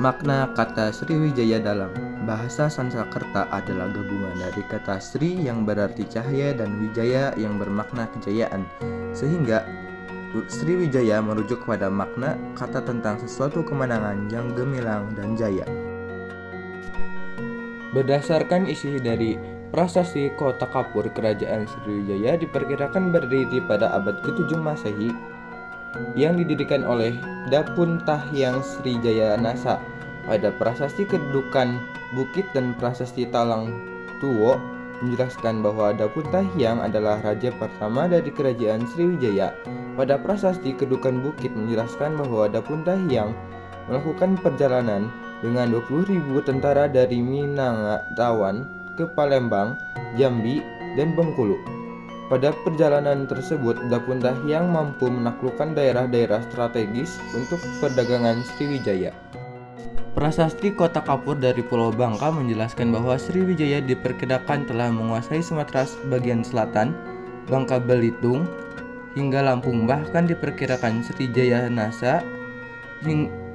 Makna kata Sriwijaya dalam bahasa Sanskerta adalah gabungan dari kata Sri yang berarti cahaya dan Wijaya yang bermakna kejayaan, sehingga Sriwijaya merujuk pada makna kata tentang sesuatu kemenangan yang gemilang dan jaya. Berdasarkan isi dari Prasasti Kota Kapur, Kerajaan Sriwijaya diperkirakan berdiri pada abad ke-7 Masehi yang didirikan oleh Dapun Tahyang Srijaya Nasa. Pada Prasasti Kedukan Bukit dan Prasasti Talang Tuwo menjelaskan bahwa Dapun Tahyang adalah raja pertama dari Kerajaan Sriwijaya. Pada Prasasti Kedukan Bukit menjelaskan bahwa Dapun Tahyang melakukan perjalanan dengan 20.000 tentara dari Minangkabau ke Palembang, Jambi, dan Bengkulu. Pada perjalanan tersebut, Dapun Tahyang mampu menaklukkan daerah-daerah strategis untuk perdagangan Sriwijaya. Prasasti Kota Kapur dari Pulau Bangka menjelaskan bahwa Sriwijaya diperkirakan telah menguasai Sumatera bagian selatan, Bangka Belitung, hingga Lampung. Bahkan diperkirakan Srijaya Nasa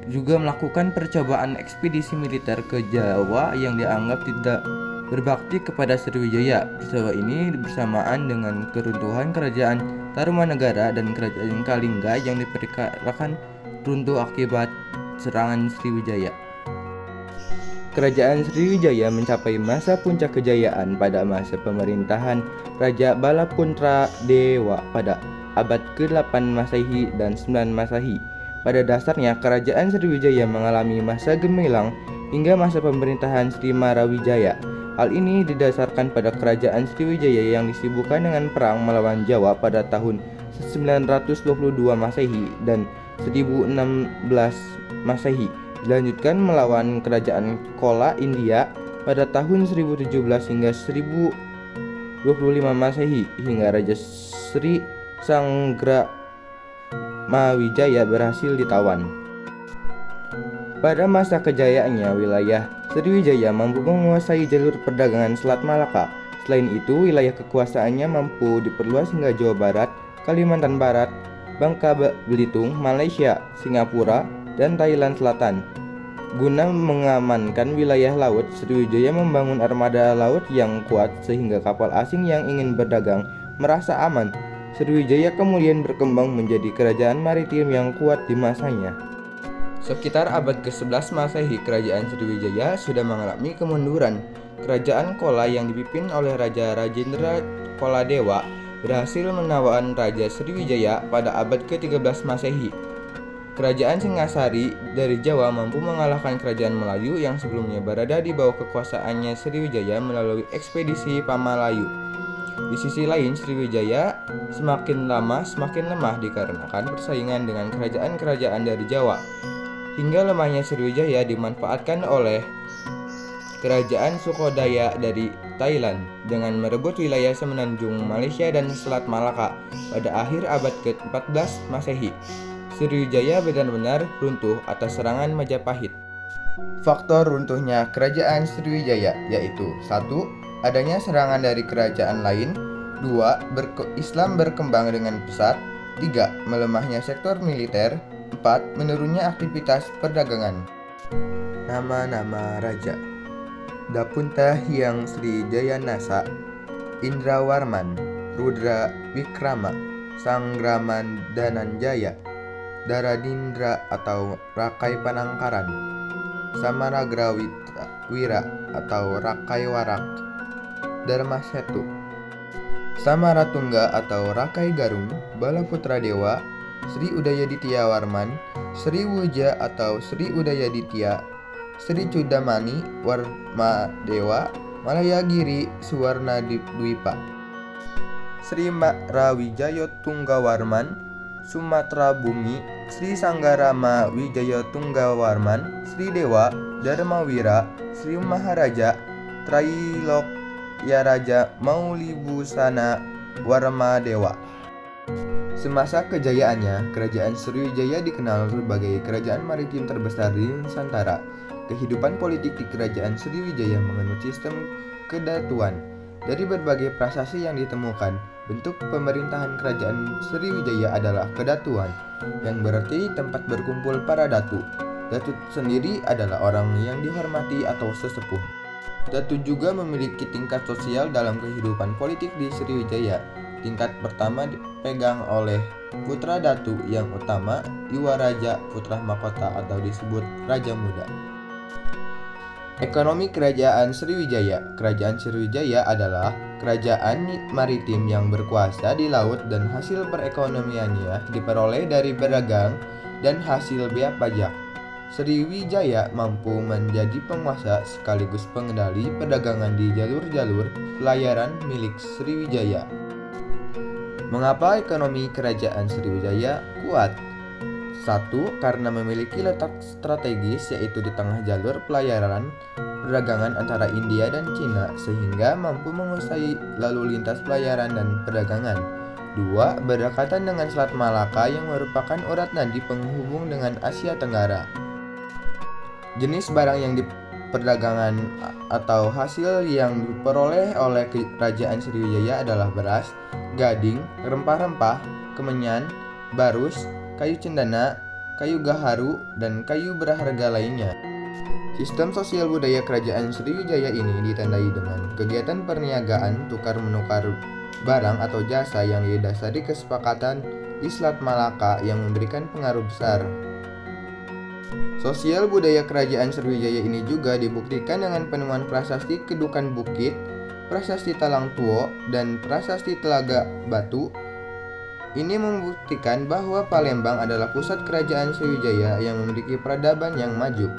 juga melakukan percobaan ekspedisi militer ke Jawa yang dianggap tidak berbakti kepada Sriwijaya. Peristiwa ini bersamaan dengan keruntuhan Kerajaan Tarumanegara dan Kerajaan Kalingga yang diperkirakan runtuh akibat serangan Sriwijaya. Kerajaan Sriwijaya mencapai masa puncak kejayaan pada masa pemerintahan Raja Balapuntra Dewa pada abad ke-8 Masehi dan 9 Masehi. Pada dasarnya, Kerajaan Sriwijaya mengalami masa gemilang hingga masa pemerintahan Sri Marawijaya. Hal ini didasarkan pada Kerajaan Sriwijaya yang disibukkan dengan perang melawan Jawa pada tahun 922 Masehi dan 1016 Masehi. Dilanjutkan melawan Kerajaan Chola India pada tahun 1017 hingga 1025 Masehi, hingga Raja Sri Sanggramawijaya berhasil ditawan. Pada masa kejayaannya, wilayah Sriwijaya mampu menguasai jalur perdagangan Selat Malaka. Selain itu, wilayah kekuasaannya mampu diperluas hingga Jawa Barat, Kalimantan Barat, Bangka Belitung, Malaysia, Singapura, dan Thailand Selatan. Guna mengamankan wilayah laut, Sriwijaya membangun armada laut yang kuat sehingga kapal asing yang ingin berdagang merasa aman. Sriwijaya kemudian berkembang menjadi kerajaan maritim yang kuat di masanya. Sekitar abad ke-11 Masehi, Kerajaan Sriwijaya sudah mengalami kemunduran. Kerajaan Chola yang dipimpin oleh Raja Rajendra Koladewa berhasil menawan Raja Sriwijaya pada abad ke-13 Masehi. Kerajaan Singasari dari Jawa mampu mengalahkan Kerajaan Melayu yang sebelumnya berada di bawah kekuasaannya Sriwijaya melalui ekspedisi Pamalayu. Di sisi lain, Sriwijaya semakin lama semakin lemah dikarenakan persaingan dengan kerajaan-kerajaan dari Jawa. Hingga lemahnya Sriwijaya dimanfaatkan oleh Kerajaan Sukodaya dari Thailand dengan merebut wilayah semenanjung Malaysia dan Selat Malaka pada akhir abad ke-14 Masehi. Sriwijaya benar-benar runtuh atas serangan Majapahit. Faktor runtuhnya Kerajaan Sriwijaya yaitu 1. Adanya serangan dari kerajaan lain. 2. Islam berkembang dengan pesat. 3. Melemahnya sektor militer. 4. Menurunnya aktivitas perdagangan. Nama-nama raja: Dapun Tahyang Srijaya Nasa, Indrawarman, Rudra Wikrama, Sanggraman Dananjaya, Daradindra atau Rakai Panangkaran, Samaragrawira atau Rakai Warak, Dharmasetu, Samaratungga atau Rakai Garung, Balaputra Dewa, Sri Udayaditya Warman, Sri Wuja atau Sri Udayaditya, Sri Cudamani Warmadewa, Malayagiri Suwarna Dwipa, Sri Marawijaya Tunggawarman, Sumatera Bumi, Sri Sanggarama Wijaya Tunggawarman, Sri Dewa Dharmawira, Sri Maharaja Trailokya Raja Maulibusana Warmadewa. Semasa kejayaannya, Kerajaan Sriwijaya dikenal sebagai kerajaan maritim terbesar di Nusantara. Kehidupan politik di Kerajaan Sriwijaya menganut sistem kedatuan. Dari berbagai prasasti yang ditemukan, bentuk pemerintahan Kerajaan Sriwijaya adalah kedatuan, yang berarti tempat berkumpul para datu. Datu sendiri adalah orang yang dihormati atau sesepuh. Datu juga memiliki tingkat sosial dalam kehidupan politik di Sriwijaya. Tingkat pertama dipegang oleh putra Datu yang utama, Iwa Raja Putra Mahkota atau disebut Raja Muda. Ekonomi Kerajaan Sriwijaya. Kerajaan Sriwijaya adalah kerajaan maritim yang berkuasa di laut dan hasil perekonomiannya diperoleh dari berdagang dan hasil bea pajak. Sriwijaya mampu menjadi penguasa sekaligus pengendali perdagangan di jalur-jalur pelayaran milik Sriwijaya. Mengapa ekonomi Kerajaan Sriwijaya kuat? 1. Karena memiliki letak strategis yaitu di tengah jalur pelayaran perdagangan antara India dan Cina sehingga mampu menguasai lalu lintas pelayaran dan perdagangan. 2. Berdekatan dengan Selat Malaka yang merupakan urat nadi penghubung dengan Asia Tenggara. Jenis barang yang diperdagangkan atau hasil yang diperoleh oleh Kerajaan Sriwijaya adalah beras, gading, rempah-rempah, kemenyan, barus, kayu cendana, kayu gaharu, dan kayu berharga lainnya. Sistem sosial budaya Kerajaan Sriwijaya ini ditandai dengan kegiatan perniagaan tukar-menukar barang atau jasa yang didasari kesepakatan di Selat Malaka yang memberikan pengaruh besar. Sosial budaya Kerajaan Sriwijaya ini juga dibuktikan dengan penemuan prasasti Kedukan Bukit, prasasti Talang Tuo, dan prasasti Telaga Batu. Ini membuktikan bahwa Palembang adalah pusat Kerajaan Sriwijaya yang memiliki peradaban yang maju.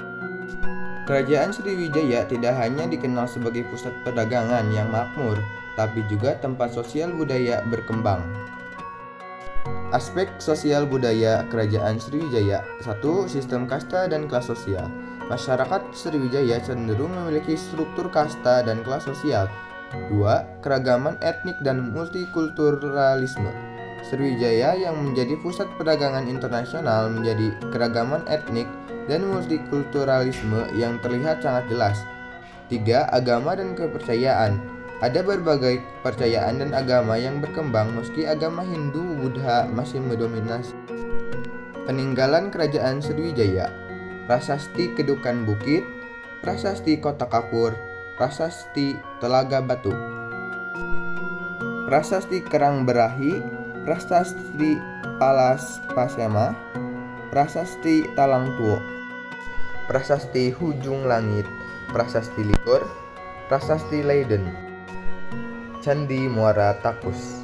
Kerajaan Sriwijaya tidak hanya dikenal sebagai pusat perdagangan yang makmur, tapi juga tempat sosial budaya berkembang. Aspek sosial budaya Kerajaan Sriwijaya. 1. Sistem kasta dan kelas sosial. Masyarakat Sriwijaya cenderung memiliki struktur kasta dan kelas sosial. 2. Keragaman etnik dan multikulturalisme. Sriwijaya yang menjadi pusat perdagangan internasional menjadi keragaman etnik dan multikulturalisme yang terlihat sangat jelas. 3. Agama dan kepercayaan. Ada berbagai kepercayaan dan agama yang berkembang meski agama Hindu Buddha masih mendominasi. Peninggalan Kerajaan Sriwijaya. Prasasti Kedukan Bukit, Prasasti Kota Kapur, Prasasti Telaga Batu, Prasasti Kerang Berahi, Prasasti Palas Pasema, Prasasti Talang Tuo, Prasasti Hujung Langit, Prasasti Ligor, Prasasti Leiden, Candi Muara Takus.